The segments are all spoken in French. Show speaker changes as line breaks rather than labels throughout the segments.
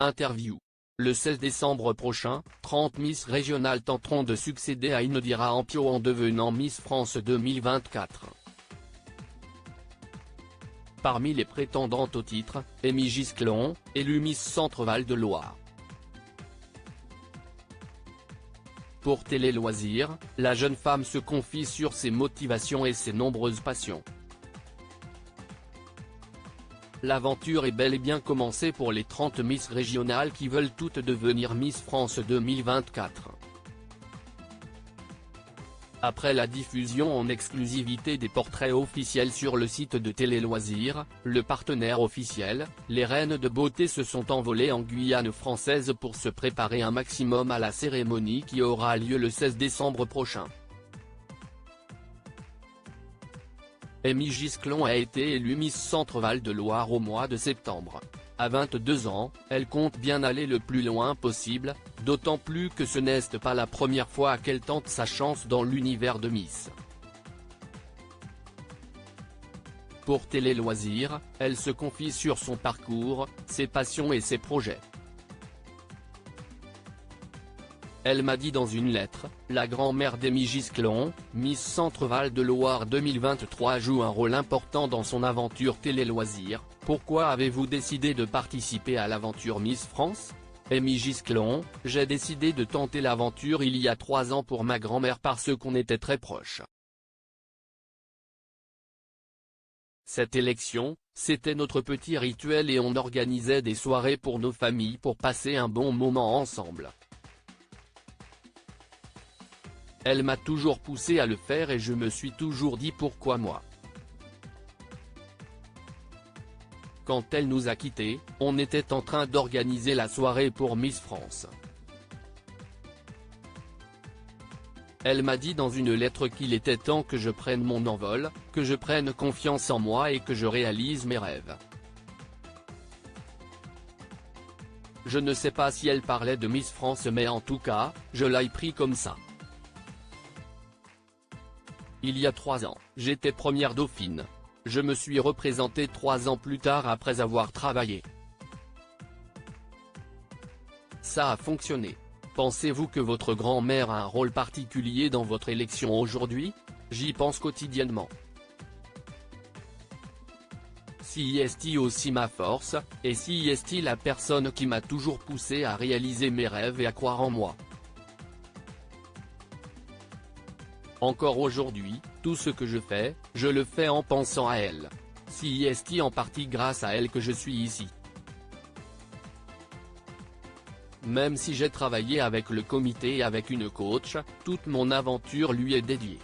Interview. Le 16 décembre prochain, 30 Miss régionales tenteront de succéder à Indira Ampio en devenant Miss France 2024. Parmi les prétendantes au titre, Amy Gisclon, élue Miss Centre-Val de Loire. Pour Télé Loisirs, la jeune femme se confie sur ses motivations et ses nombreuses passions. L'aventure est bel et bien commencée pour les 30 Miss régionales qui veulent toutes devenir Miss France 2024. Après la diffusion en exclusivité des portraits officiels sur le site de Télé Loisirs, le partenaire officiel, les reines de beauté se sont envolées en Guyane française pour se préparer un maximum à la cérémonie qui aura lieu le 16 décembre prochain. Amy Gisclon a été élue Miss Centre-Val de Loire au mois de septembre. À 22 ans, elle compte bien aller le plus loin possible, d'autant plus que ce n'est pas la première fois qu'elle tente sa chance dans l'univers de Miss. Pour Télé Loisirs, elle se confie sur son parcours, ses passions et ses projets. Elle m'a dit dans une lettre, la grand-mère d'Amy Gisclon, Miss Centre-Val de Loire 2023 joue un rôle important dans son aventure Télé Loisirs. Pourquoi avez-vous décidé de participer à l'aventure Miss France ? Amy Gisclon, j'ai décidé de tenter l'aventure il y a 3 ans pour ma grand-mère parce qu'on était très proches. Cette élection, c'était notre petit rituel et on organisait des soirées pour nos familles pour passer un bon moment ensemble. Elle m'a toujours poussé à le faire et je me suis toujours dit pourquoi moi. Quand elle nous a quittés, on était en train d'organiser la soirée pour Miss France. Elle m'a dit dans une lettre qu'il était temps que je prenne mon envol, que je prenne confiance en moi et que je réalise mes rêves. Je ne sais pas si elle parlait de Miss France mais en tout cas, je l'ai pris comme ça. Il y a 3 ans, j'étais première dauphine. Je me suis représentée 3 ans plus tard après avoir travaillé. Ça a fonctionné. Pensez-vous que votre grand-mère a un rôle particulier dans votre élection aujourd'hui ? J'y pense quotidiennement. Si est aussi ma force, et si est la personne qui m'a toujours poussé à réaliser mes rêves et à croire en moi. Encore aujourd'hui, tout ce que je fais, je le fais en pensant à elle. Si est en partie grâce à elle que je suis ici. Même si j'ai travaillé avec le comité et avec une coach, toute mon aventure lui est dédiée.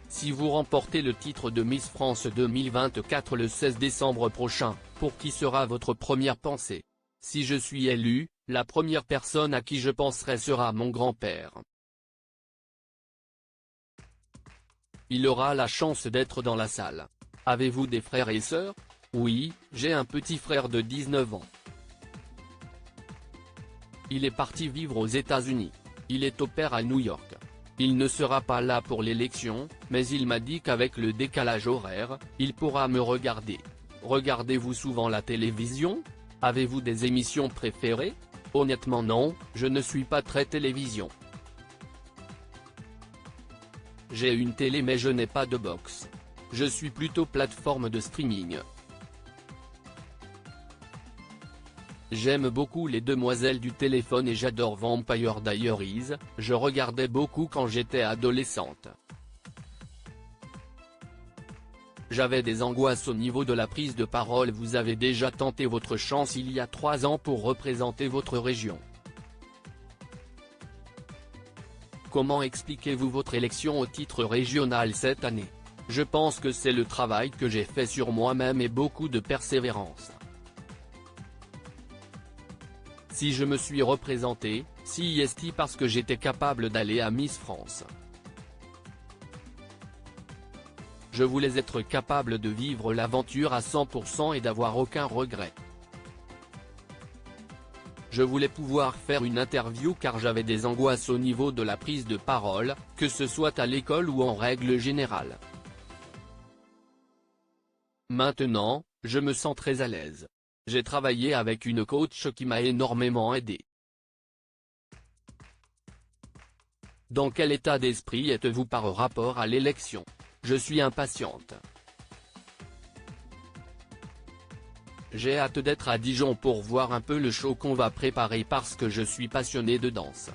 Si vous remportez le titre de Miss France 2024 le 16 décembre prochain, pour qui sera votre première pensée ? Si je suis élue, la première personne à qui je penserai sera mon grand-père. Il aura la chance d'être dans la salle. Avez-vous des frères et sœurs ? Oui, j'ai un petit frère de 19 ans. Il est parti vivre aux États-Unis. Il est au pair à New York. Il ne sera pas là pour l'élection, mais il m'a dit qu'avec le décalage horaire, il pourra me regarder. Regardez-vous souvent la télévision ? Avez-vous des émissions préférées ? Honnêtement non, je ne suis pas très télévision. J'ai une télé mais je n'ai pas de box. Je suis plutôt plateforme de streaming. J'aime beaucoup les demoiselles du téléphone et j'adore Vampire Diaries, je regardais beaucoup quand j'étais adolescente. J'avais des angoisses au niveau de la prise de parole. Vous avez déjà tenté votre chance il y a 3 ans pour représenter votre région. Comment expliquez-vous votre élection au titre régional cette année ? Je pense que c'est le travail que j'ai fait sur moi-même et beaucoup de persévérance. Si je me suis représenté, si est parce que j'étais capable d'aller à Miss France. Je voulais être capable de vivre l'aventure à 100% et d'avoir aucun regret. Je voulais pouvoir faire une interview car j'avais des angoisses au niveau de la prise de parole, que ce soit à l'école ou en règle générale. Maintenant, je me sens très à l'aise. J'ai travaillé avec une coach qui m'a énormément aidé. Dans quel état d'esprit êtes-vous par rapport à l'élection? Je suis impatiente. J'ai hâte d'être à Dijon pour voir un peu le show qu'on va préparer parce que je suis passionnée de danse.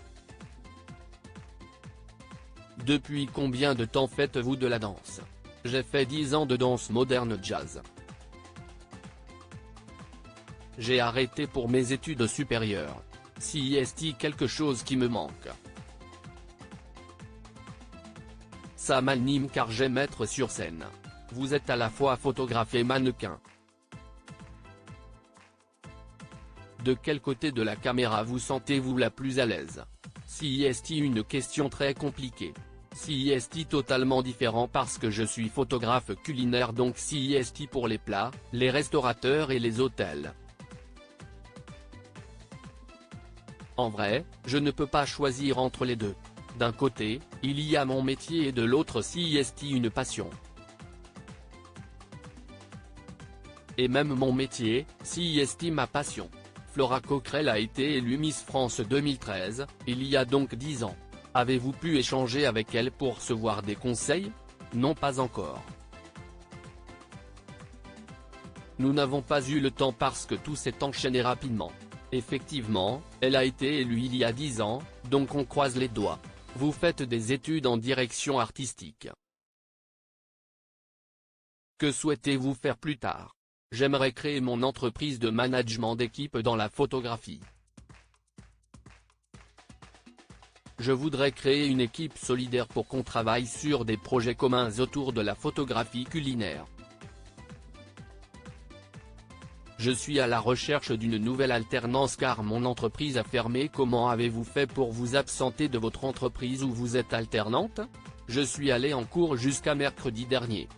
Depuis combien de temps faites-vous de la danse? J'ai fait 10 ans de danse moderne jazz. J'ai arrêté pour mes études supérieures. Si est-il quelque chose qui me manque? Ça m'anime car j'aime être sur scène. Vous êtes à la fois photographe et mannequin. De quel côté de la caméra vous sentez-vous la plus à l'aise? Si est-il une question très compliquée. Si est-il totalement différent parce que je suis photographe culinaire, donc si est-il pour les plats, les restaurateurs et les hôtels. En vrai, je ne peux pas choisir entre les deux. D'un côté, il y a mon métier et de l'autre si est-il une passion. Et même mon métier, si est-il ma passion. Flora Coquerel a été élue Miss France 2013, il y a donc 10 ans. Avez-vous pu échanger avec elle pour recevoir des conseils? Non, pas encore. Nous n'avons pas eu le temps parce que tout s'est enchaîné rapidement. Effectivement, elle a été élue il y a 10 ans, donc on croise les doigts. Vous faites des études en direction artistique. Que souhaitez-vous faire plus tard? J'aimerais créer mon entreprise de management d'équipe dans la photographie. Je voudrais créer une équipe solidaire pour qu'on travaille sur des projets communs autour de la photographie culinaire. Je suis à la recherche d'une nouvelle alternance car mon entreprise a fermé. Comment avez-vous fait pour vous absenter de votre entreprise où vous êtes alternante? Je suis allé en cours jusqu'à mercredi dernier.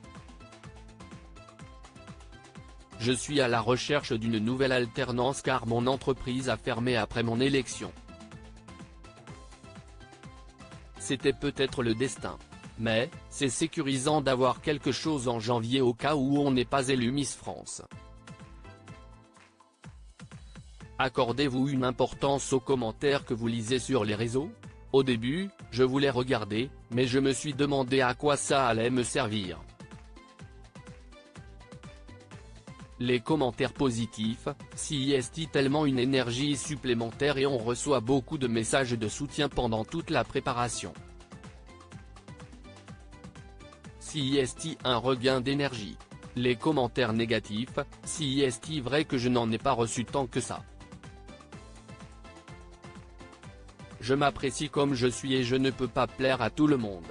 Je suis à la recherche d'une nouvelle alternance car mon entreprise a fermé après mon élection. C'était peut-être le destin. Mais, c'est sécurisant d'avoir quelque chose en janvier au cas où on n'est pas élu Miss France. Accordez-vous une importance aux commentaires que vous lisez sur les réseaux? Au début, je voulais regarder, mais je me suis demandé à quoi ça allait me servir. Les commentaires positifs, si est tellement une énergie supplémentaire et on reçoit beaucoup de messages de soutien pendant toute la préparation. Si est un regain d'énergie. Les commentaires négatifs, si est vrai que je n'en ai pas reçu tant que ça. Je m'apprécie comme je suis et je ne peux pas plaire à tout le monde.